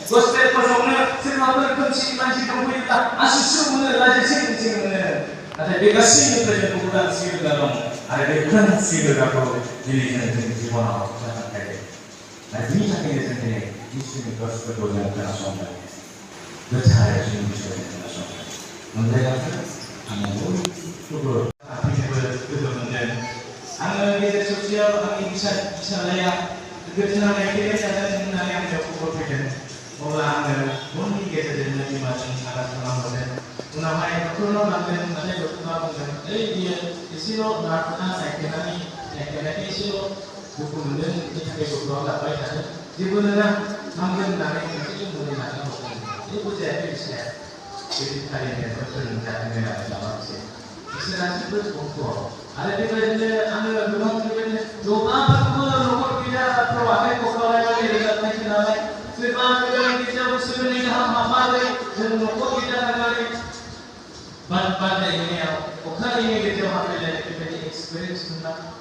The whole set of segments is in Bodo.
Gospel pasangnya siapa berkunci manci kamu kita asus semua raja sing ada dekasi kerja kebutuhan sih dalam ada dekatan sih dalam diri sendiri jiwa awak jangan kayak ada ini sakit sendiri isu gospel doang karena sombong bercahaya sih isu internasional mendengar anu tuh tapi betul mendengar anu media sosial kami bisa layak kerjaan mereka ada sebenarnya yang jauh berbeda orang mungkin kita jadi lebih macam alat penambahan unama yang betul nanti betul nanti dia isiro narkoba sekarang isiro buku mending kita betul nggak baik ada sebenarnya mungkin dari itu mungkin ada itu jadi bisa jadi kali ini betul nggak ada dalam sih istilah itu betul ada di bagian anda belum terlihat doa apa pun kita perwakilan kokol yang dekat macam apa sebab kita sebenarnya hamba dan kokol kita negari pada ini kokol ini kita hamba kita experience tentang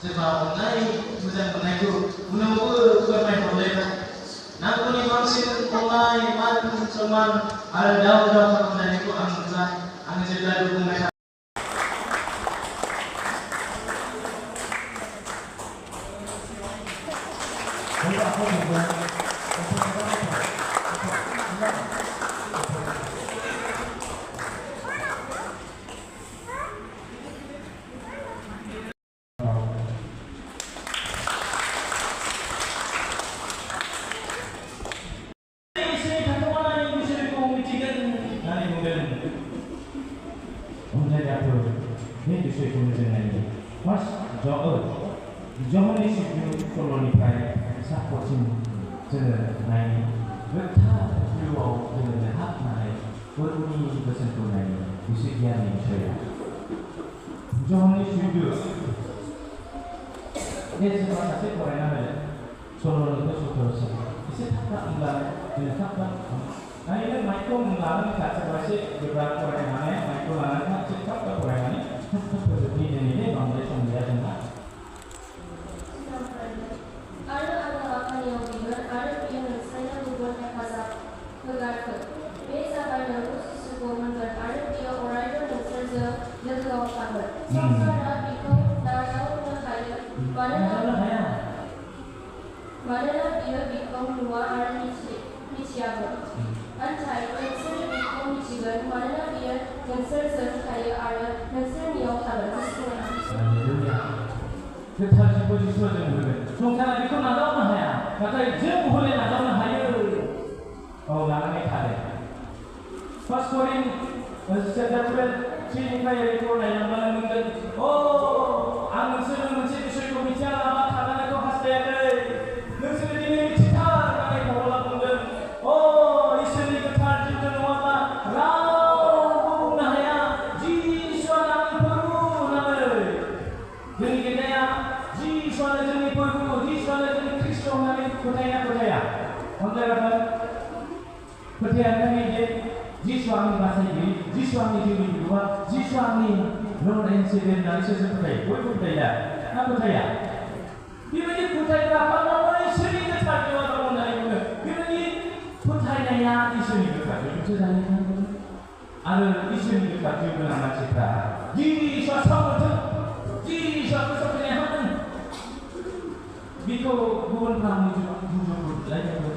sebab online bukan itu menunggu bermain bola namun ini masih online malam cuman ada daun dan itu anda jadi dukung mereka Jangan disebut kolonial sahaja jenai betah luau dengan hak naik beruni bersentuhan disediakan saya. Jangan disebut ini semua nasib orang ada solo itu sudah isi tak enggak tidak tak. Nah ini Michael mengalami kategori beberapa orang mana Michael mengalami cekap orang mana seperti ini bangsa India dengan Madalah dia bikong luar ada di siapa? Antai answer bikong jiban madalah dia answer kaya ada answer niau ada semua. Kita harus posisi dengan sungkan bikong ada mana ya? Kata jauh boleh ada mana hayu? Oh, mana ni kade? First point, sedangkan sini kaya itu yang mana mungkin oh, answer mungkin isu bicara apa karena itu hasnya नोंसोर दिनै थिखानानै खौरां बुंदों अ इसोरनि गोथार जिउजों नङाब्ला रावबो बुंनो हाया जिसुआनो आंनि प्रभु होननानै जोंनि गेदेया जिसुआनो जोंनि प्रभु जिसुआनो जोंनि ख्रिस्ट होननानै फोथाया अनलायबाथाय फोथायानो जे जिसु आंनि बासायगिरि जिसु आंनि जिउनि बिगोमा जिसु आंनि लर्ड एन्ड सेभियर होननानैसो जों फोथायो बयबो फोथाया ना फोथाया बेबायदि फोथायग्रा फालांगि इसोरनि गोथार जिउआ दं होननानै बुङो बेबायदि फोथायनाया इसोरनि गोथार जिउसो जानो नांगौ आरो इसोरनि गोथार जिउ गोनां मानसिफ्रा जिसुआ सामोथों जिसुआ फोसावनाय हामोन बेखौ गुबुनफ्रा मुजुलायदोंमोन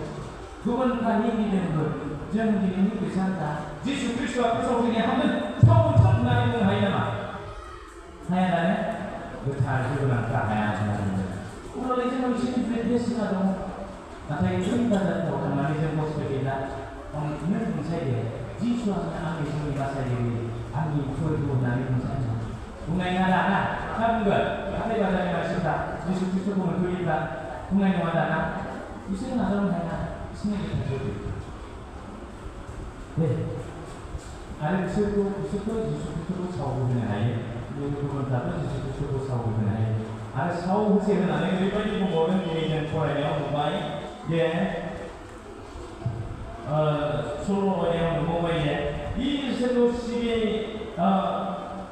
गुबुनफ्रा मिनिदोंमोन जों दिनैनि खृष्टानफ्रा जिसु ख्रिस्ट'आ फोसावनाय हामोन सामोथों होननानै बुंनो हायो नामा हाया नालाय गोथार जिउ गोनांफ्रा हाया होननानै बुङो उनाव जों मोनसे बेसेना दं नाथाय जों बाजारफ्राव थांनानै जों हस्पिटेला नों बुंसायदो जिसुआनो आंनि जिउनि बासायगिरि आंनि फोरबो होननानै बुंसायदो बुंनाय नङा दाना मा बुंगोन नाथाय बाजारनि मानसिफ्रा जिसु ख्रिस्ट'खौ मोनफैयोब्ला बुंनाय नङा दाना बिसोर नाजावनो हाया बिसोरनि गोथार दे आरो बिसोरखौ जिसु ख्रिस्ट'खौ सावहोनो हायो गुबुनफ्राबो जिसु ख्रिस्ट'खौ सावहोनो हायो आरो साव होसे होनानै ओरैबायदि बुंबावदों दिनै जों फरायनायाव नुबाय जे सल'आव नुबावबाय जे इसोरखौ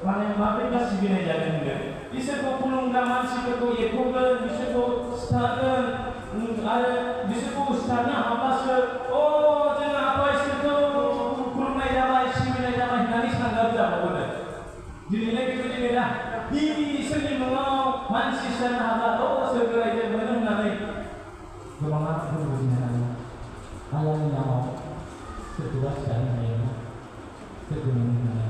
माने माब्रैबा सिबिनाय जादों होनदों इसोरखौ खुलुमग्रा मानसिफोरखौ एरख'गोन बिसोरखौ सिथारगोन आरो बिसोरखौ सिथारनो हाब्लासो जोङो आफा इसोरखौ खुलुमनाय जाबाय सिबिनाय जाबाय होननानै सानगाब जाबावगोन दिनैलाय बेबायदिनो दा इसोरनि मुङाव मानसि सिथारनो हाब्ला सोरगो रायजो मोनो होननानै गोबाङा बुजिनो हायो आलानि नामाव सोरखौबा सिथारनो हायोना सोरगो मोनो होननानै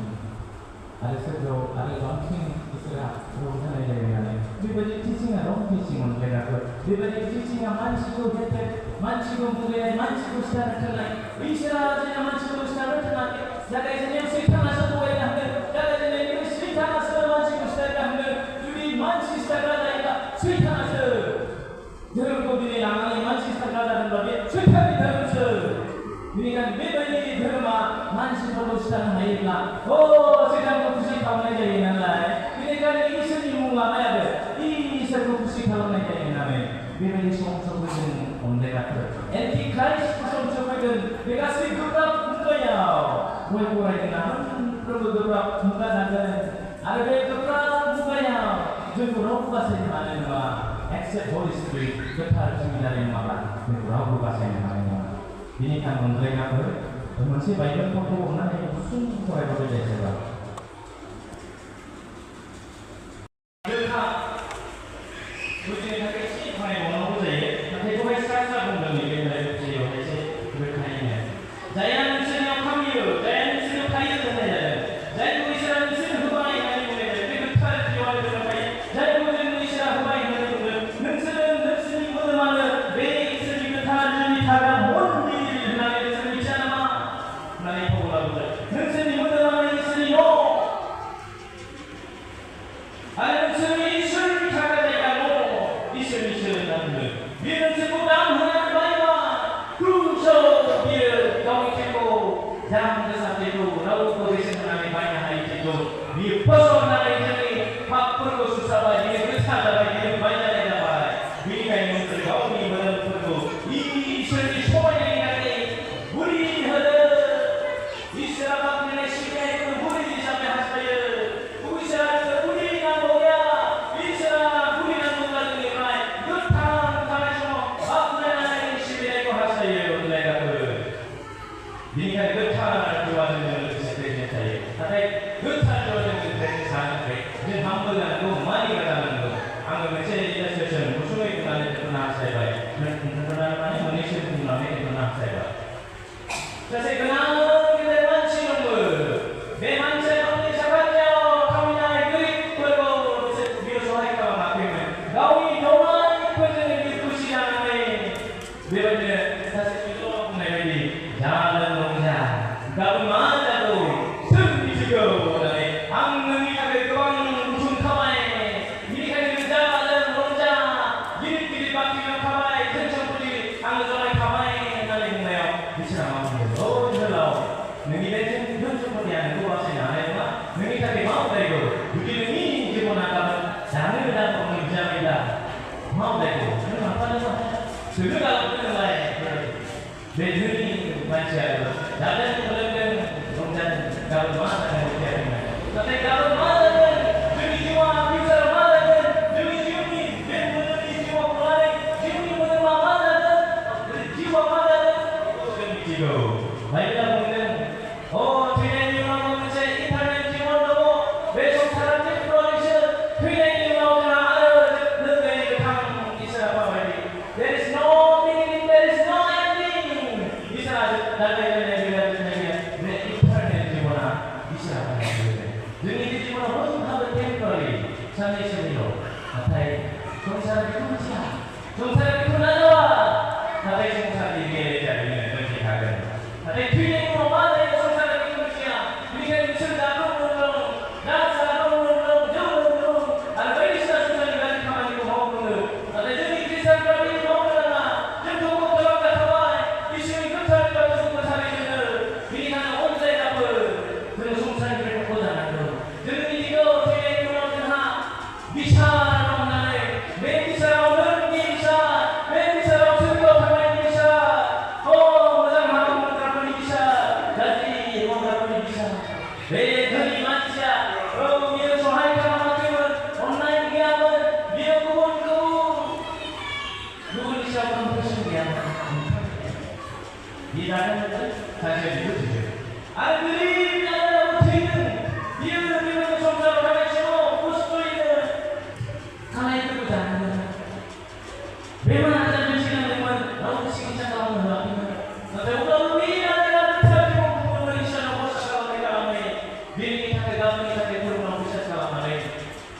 आरो सोरगोआव आरो बांसिन इसोरा रंजानाय जायो नालाय बेबायदि टिचिंआ रं टिचिं मोनलायनाफोर बेबायदि टिचिंआ मानसिखौ हेथेर मानसिखौ बुलायनाय मानसिखौ सिथारनो थोनाय इसोरा जोंना मानसिखौ सिथारनो थोनाखै जागायजेननायाव सैतानासो थगायनो हागोन जागायजेननायनिफ्राय सैतानासो मानसिखौ सिथारनो हागोन जुदि मानसि सिथारग्रा जायोब्ला सैतानासो धोरोमखौ दिनै लानानै मानसि सिथारग्रा जादोंब्ला बे सैताननि धोरोमसो बेनिखायनो बेबायदि धोरोमा मानसिफोरखौ सिथारनो हायोब्ला सैतानखौ खुसि खालामनाय जायो नालाय बेनिखायनो इसोरनि मुं लानायाबो इसोरखौ खुसि खालामनाय जायो होननानै बेबायदि सम सफैगोन अनलायनाफोर एन्टि क्राइस्ट सम सफैगोन बे गासै गोब्राब मुगायाव गय फरायदोंना मोनफ्रोमबो गोब्राब मुगा जागोन आरो बे गोब्राब मुगायाव जोंखौ रावबो बासायनो हानाय नङा एक्सेप्ट हलि स्पिरिट गोथार सिबिनाय नङाब्ला जोंखौ रावबो बासायनो हानाय नङा बेनिखायनो अनलायनाफोर मोनसे बाइबेलफोरखौ अननानै गुसुं फरायबाय जायोबा जोंहा बुजिनो थाखाय एसे फरायबावनांगौ जायो नाथाय दहाय सा बुंदों नैबे बुजियाव एसे रोखायैनो जायहा नोंसोरनियाव खामियो जायहा नोंसोरनियाव थायो होननाय जादों जायखौ इसोरा नोंसोरनो होबाय होननानै बुंनाय जादों बे गोथार जिउआव थायो जायखौ जोंनो इसोरा होबाय होननानै बुंदों नोंसोरो नोंसोरनि मोदोमानो बे इसोरनि गोथार जुनि थाग्रा मन्दिर होननानै नोंसोर मिथिया नामा होननानै पाउला बुंदों नोंसोरनि मोदोमानो इसोरनि न' आरो नोंसोरनि इसोरनि थाग्रा जायगा न' इसोरनि सोलोंना बुंदों बे नोंसोरखौ दान होनानै बायबा क्रुसाव बियो गावनि थैखौ दाम गोसा थैखौ रावबो बेसेन होनानै बायनो हायै थैखौ बियो फसरनानै जोंनि पापफोरखौ सुस्राबाय बियो गोथार जाबाय बियो बायजानाय जाबाय बेनिखायनो नोंसोर गावनि मोदोमफोरखौ इसोरनि समायनायनि थाखाय बुरि होदों इसोरा बाख्नायनाय सिबिनायखौ बुरि हिसाबै हास्थायो इसोरा बुरि नांगौ गैया इसोरा बुरि नांगौब्ला जोंनिफ्राय गोथां थानाय समाव बाख्नायनाय सिबिनायखौ हास्थायो अनलायनाफोर बेनिखायनो गोथार जिउआ जोंनो लोगोसे प्रेजेन्ट थायो नाथाय गोथार जिउआ जोंनो प्रेजेन्ट थानायनिफ्राय जों हामबो जानांगौ मानि जानांगौ आङो मोनसे इलास्ट्रेसन गुसुङै बुंनानै दोननो हास्थायबाय नोंथाङा माने मोननैसो बुंनानै दोननो हास्थायबाय सासे गोनां गेदेर मानसि दंमोन बे मानसिया गावनि साखाथियाव थाबायनाय गोरिबफोरखौ बियो सहाय खालामाखैमोन गावनि दौनायफोरजों बियो खुसि जानानै बेबायदिनो सासे बिजौआ बुंनाय बायदि जानो रंजा गाबोन मा जागौ सोर मिथिगौ होननानै आं नोंनि थाखाय गोबां बुथुमखाबाय बेनिखायनो जानो रंजा गिदिर गिदिर बाख्रियाव खाबाय धोन सम्पति आं जरायखाबाय होननानै बुंनायाव बिसोरा मा बुंदों जोहोलाव नोंनि बे धोन सम्पतिया नोंखौ बासायनो हानाय नङा नोंनि थाखाय मा उदायगौ जुदि नोंनि जिबना गाबोन जानो गोदान मोनजाबायब्ला मा उदायगौ नों माब्लाबा सोलो गालांदों नोंलाय बे धोनि मानसियाबो जादों लोंदों रंजादों गाबोन मा जागोन मिथियाखैमोन नाथाय गाबोन मा जागोन जोंनि जिउआ फिउचाराव मा जागोन जोंनि जिउनि बे मोदोमनि जिउआव लानाय जिउनि मोदोमा मा जागोन जिउआ मा जागोन बेखौ जों मिथिगौ बाइबेला बुंदों थैनायनि उनाव मोनसे इटारनेल जिउआव दङ बे संसारा टेम्परारिसो थैनायनि उनाव जोंहा आरो लोगोयै गोथां इसोरा माबायदि there is no beginning there is no ending इसोरा जागायजेननाय गैया बे इटारनेल जिबना इसोरा बानायदों जोंनि जिबनाव बयहाबो टेम्परारि साननैसोनिल' नाथाय संसारा बेखौ मिथिया संसारा बेखौ नाजावा नाथाय संसारनि गेलेजानो मोनथिखागोन नाथाय थैनायनि उनाव मा जायो संसारा बेखौ मिथिया बेनिखायनो बिसोर जानो मोनदों जानो मोनदों जौ मोनदों आरो बायदिसिना संसारनि गाज्रि खामानिखौ मावदों नाथाय जोंनि ख्रिस्टानफ्रा बेखौ मावनो नाङा जोंखौ गथ'आ गाथाबाय इसोरनि गोथार बाथ्राखौ गोथारै जोङो बेनिखायनो अनजायगाबो जोङो संसारनिफ्राय गथ' जानांगौ जोङो मिथिगौ थैनायनि उनाव जोंहा बिसार दं होननानै बे बिसाराव नोंनि बिसार बे बिसाराव सोरगोआव थांनायनि बिसार मोजां हाबा मावग्राफोरनि बिसार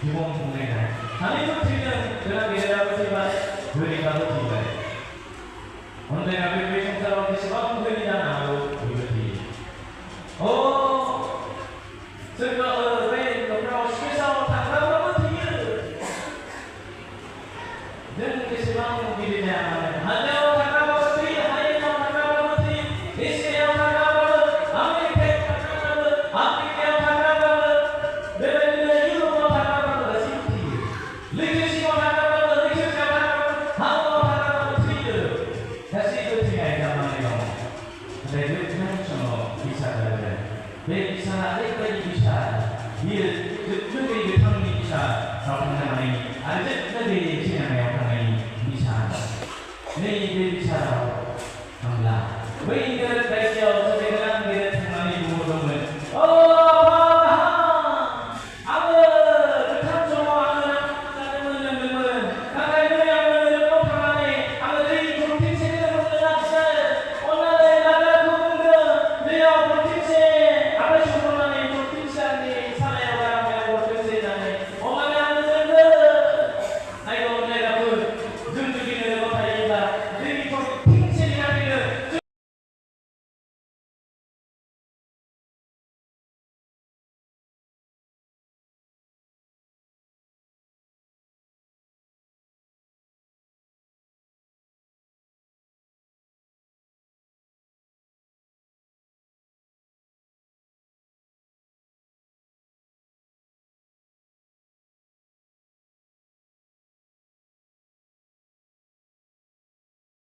기본 동네가 자네도 틀리는 그런 게라고 지만 그리가도 뒤에 언제나 그 외종사로 시방 그리잖아요 이거지 저거 왜 너무 쉬서 당가고 뒤에 늘 시방 그리잖아 하죠 당가고 뒤에 하이죠 당가고 뒤에 이세요 당가고 아메리카 당가고 아프리카 당가고 내가 유럽 당가고 시티 리그시고 당가고 리그시고 당가고 한국 당가고 뒤에 다시 그 뒤에 가만히요 내가 그냥처럼 비싸다 내 비싸 내까지 비싸 이 그들이 그 탕이 비싸 저런 사람이 아직 그들이